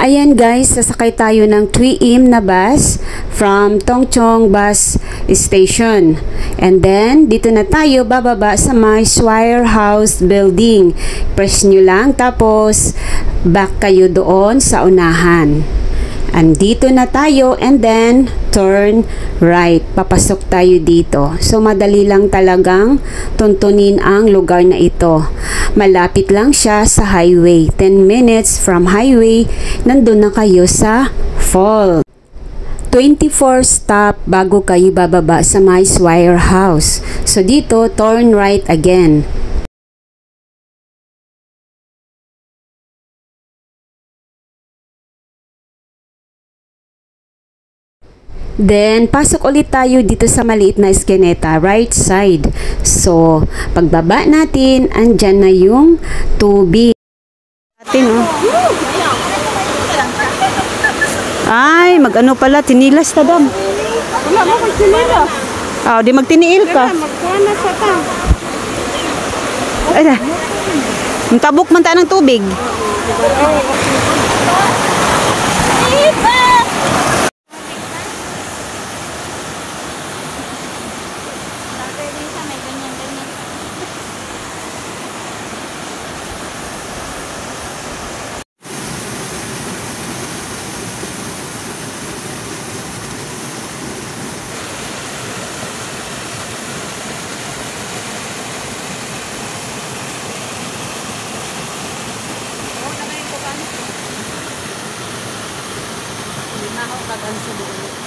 Ayan guys, sasakay tayo ng 3M na bus from Tongchong Bus Station. And then, dito na tayo bababa sa may Swire House Building. Press nyo lang, tapos back kayo doon sa unahan. Andito na tayo and then turn right. Papasok tayo dito. So madali lang talagang tuntunin ang lugar na ito. Malapit lang siya sa highway. 10 minutes from highway, nandun na kayo sa fall. 24 stop bago kayo bababa sa my Swire House. So dito, turn right again. Then, pasok ulit tayo dito sa maliit na eskineta, right side. So, pagbaba natin, andyan na yung tubig. Atin, oh. Ay, mag-ano pala, tinilas ta dam. Wala mo kung tinilas. Oh, di magtiniil ka. Magkana sa ta. Ay, ang tabok man tayo ng tubig. Ako kagan sa buo.